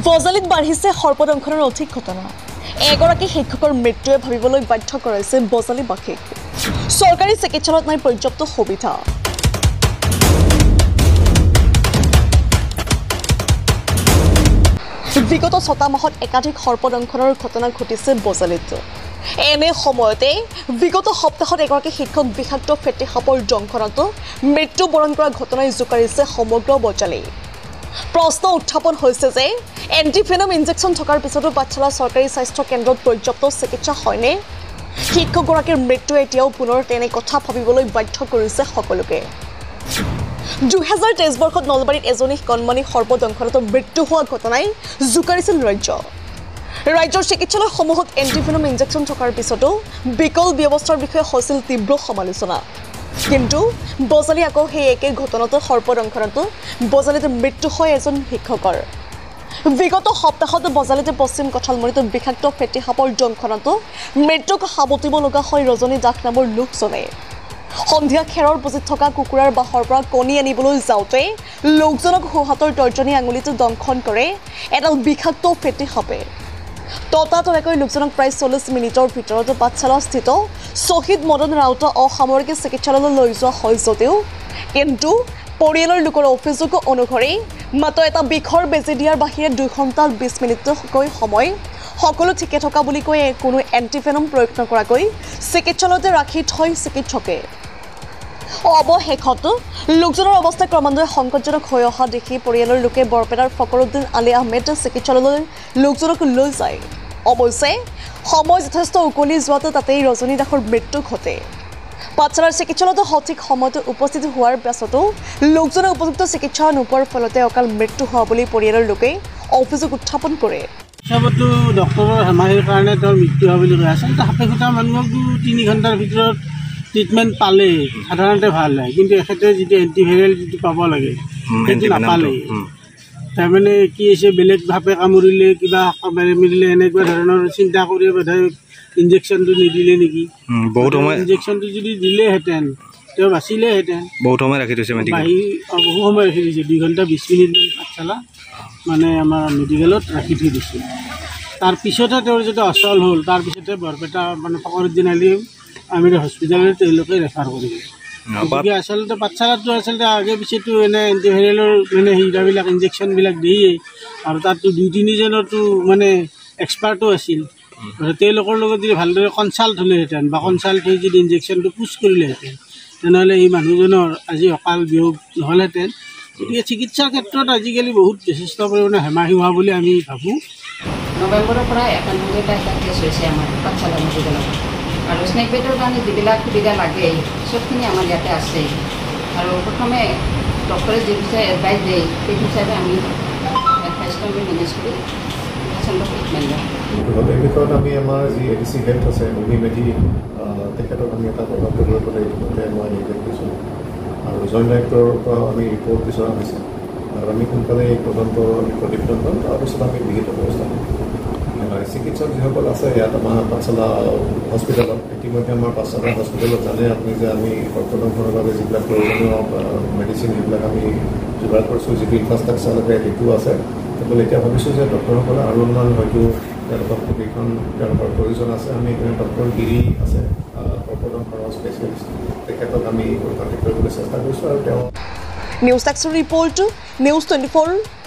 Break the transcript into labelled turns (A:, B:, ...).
A: বজালিত বাঢ়িছে সৰ্পদংশনৰ অধিক ঘটনা এগৰাকী শিক্ষকৰ মৃত্যুৱে ভাবিবলৈ বাধ্য কৰাইছে বজালিবাসীক চৰকাৰী চিকিৎসালয়ত নাই পৰ্যাপ্ত সুবিধা বিগত ৬টা মাহত একাধিক সৰ্পদংশনৰ ঘটনা ঘটিছে বজালিত এনে সময়তে বিগত সপ্তাহত এগৰাকী শিক্ষক বিষাক্ত ফেটি সাপৰ দংশনত মৃত্যুবৰণ কৰা ঘটনাই জোকাৰিছে সমগ্ৰ বজালি প্ৰশ্ন উত্থাপন হৈছে যে এন্টিভেনম ইনজেকচন থকাৰ পিছতো পাঠশালা চৰকাৰী স্বাস্থ্য কেন্দ্ৰত পৰ্যাপ্ত চিকিৎসা হয়নে শিক্ষকগৰাকীৰ মৃত্যু এতিয়াও পুনৰ তেনে কথা ভাবিবলৈ বাধ্য কৰিছে সকলোকে 2023 বৰ্ষত নলবাৰীত এজনী কণমানি সৰ্পদংশনত মৃত্যু হোৱা ঘটনাই জোকাৰিছিল ৰাজ্যৰ চিকিৎসালয়সমূহত এন্টিভেনম ইনজেকচন থকাৰ পিছতো বিকল ব্যৱস্থাৰ বিষয়ে হৈছিল তীব্ৰ সমালোচনা কিন্তু বজালি আকৌ সেই একে ঘটনাটো সৰ্পদংশনত বজালিতে মৃত্যু হয় এজন শিক্ষকৰ বিগত সপ্তাহত বজালিতে পশ্চিম কঠালমৰিত বিষাক্ত ফেটি সাপৰ দংশনত মৃত্যুক সাবটিব লগা হয় ৰজনী দাস নামৰ লোকজনে সন্ধিয়া খেৰৰ পুজিত থকা কুকুৰাৰ বাহৰ পৰা কণী আনিবলৈ যাওঁতে লোকজনক সোঁহাতৰ তৰ্জনী আঙুলিটো দংশন কৰে এডাল বিষাক্ত ফেটি সাপে ততাতৈয়াকৈ লোকজনক প্ৰায় 40 মিনিটৰ ভিতৰত পাঠশালাস্থিত শ্বহীদ মদন ৰাউত অসামৰিক চিকিৎসালয়লৈ লৈ যোৱা হয় যদিও কিন্তু পৰিয়ালৰ লোকৰ অভিযোগ অনুসৰি মাত্ৰ এটা বিষৰ বেজী দিয়াৰ বাহিৰে 2 ঘণ্টা 20 মিনিটকৈ সময় সকলো ঠিকে থকা বুলি কৈ কোনো এন্টিভেনম প্ৰয়োগ নকৰাকৈ চিকিৎসালয়তে ৰাখি থয় চিকিৎসকে অৱশেষত লোকজনৰ অৱস্থা ক্ৰমান্বয়ে সংকটজনক হৈ অহা দেখি পৰিয়ালৰ লোকে বৰপেটাৰ ফকৰুদ্দিন আলী আহমেদ চিকিৎসালয়লৈ লোকজনক লৈ যায় অৱশ্যে সময় যথেষ্ট উকলি যোৱাতে তাতেই ৰজনী দাসৰ মৃত্যু ঘটে পাঠশালাৰ চিকিৎসালয়ত সঠিক সময়ত উপস্থিত হোৱাৰ পাছতো লোকজনে উপযুক্ত চিকিৎসা নোপোৱাৰ ফলতে অকাল মৃত্যু হোৱা বুলি পৰিয়ালৰ লোকে অভিযোগ উত্থাপন কৰে
B: সবতো ডক্টৰৰ হেমাহিৰ কাৰণে তেওঁৰ মৃত্যু হোৱা বুলি কৈ আচলতে সাপে খুটা মানুহকতো 3 ঘণ্টাৰ ভিতৰত ট্ৰিটমেণ্ট পালে সাধাৰণতে ভাল হয় কিন্তু এখেতে যিটো এণ্টিভাইৰেল যিটো পাব লাগে সেইটো নাপালে তাৰমানে কি হৈছে বেলেগভাৱে কামুৰিলে কিবা মেৰিলে এনেকুৱা ধৰণৰ চিন্তা কৰি বোধহয় ইনজেকশ্যনটো নিদিলে নেকি বহুত সময় ইনজেকশ্যনটো যদি দিলেহেঁতেন তেওঁ বাচিলেহেঁতেন বহুত সময় ৰাখি থৈছে বহু সময় ৰাখি দিছে 2 ঘণ্টা 20 মিনিটমান পাঠশালা মানে আমাৰ মেডিকেলত ৰাখি থৈ দিছিল তাৰপিছতহে তেওঁৰ যেতিয়া অচল হ'ল তাৰপিছতে বৰপেটা মানে ফকৰুদ্দিন আলী আহমেদ হস্পিটেললৈ তেওঁলোকে ৰেফাৰ কৰিলে গতিকে আচলতে পাঠশালাটো আচলতে আগে পিছেতো এনে এণ্টিভাইৰেলৰ মানে সেইবিলাক ইনজেকশ্যনবিলাক দিয়ে আৰু তাততো 2-3 জনতো মানে এক্সপাৰ্টো আছিল তেওঁলোকৰ লগত যদি ভালদৰে কনচাল্ট হ'লেহেঁতেন বা কনচাল্ট হৈ যদি ইনজেকশ্যনটো পুছ কৰিলেহেঁতেন তেনেহ'লে এই মানুহজনৰ আজি অকাল বিয়োগ নহ'লহেঁতেন গতিকে চিকিৎসাৰ ক্ষেত্ৰত আজিকালি বহুত যথেষ্ট পৰিমাণে হেমাহি হোৱা বুলি আমি ভাবোঁ
C: নৱেম্বৰৰ পৰা 91টা কেছ হৈছে আমাৰ পাঠশালা মেডিকেলত আৰু স্নেক বেডৰ কাৰণে যিবিলাক সুবিধা লাগে চবখিনি আমাৰ ইয়াতে আছে আৰু প্ৰথমে ডক্টৰে যি বিষয়ে এডভাইচ দিয়ে সেই হিচাপে আমি এডভাইচটো আমি মেনেজ কৰি পেচেণ্টক ট্ৰিটমেণ্ট দিওঁ
D: এই বিষয়ত আমি আমাৰ যি ADC হেল্থ আছে মুভি মেধি তেখেতক আমি এটা প্ৰভাৱ কৰিবলৈ ইতিমধ্যে মই নিৰ্দেশ দিছোঁ আৰু জইণ্ট ডাইৰেক্টৰৰ পৰা আমি ৰিপৰ্ট বিচৰা হৈছে আৰু আমি সোনকালে এই তদন্ত প্ৰতিবেদন পাম তাৰপিছত আমি বিহিত ব্যৱস্থা কৰিম চিকিৎসক যিসকল আছে ইয়াত আমাৰ পাঠশালা হস্পিটেলত ইতিমধ্যে আমাৰ পাঠশালা হস্পিটেলত জানে আপুনি যে আমি সৰ্পদংশনৰ বাবে যিবিলাক প্ৰয়োজনীয় মেডিচিন সেইবিলাক আমি যোগাৰ কৰিছোঁ যিটো ইনফ্ৰাষ্ট্ৰাকচাৰ লাগে সেইটো আছে কেৱল এতিয়া ভাবিছোঁ যে ডক্টৰসকলে আৰু অলপমান হয়তো তেওঁলোকৰ প্ৰশিক্ষণ তেওঁলোকৰ প্ৰয়োজন আছে আমি ডক্টৰ গিৰি আছে সৰ্পদংশনৰ স্পেচিয়েলিষ্ট তেখেতক আমি কণ্টেক্ট কৰিবলৈ চেষ্টা কৰিছোঁ আৰু তেওঁ
A: নিউজ টেক্সৰ ৰিপৰ্ট নিউজ 24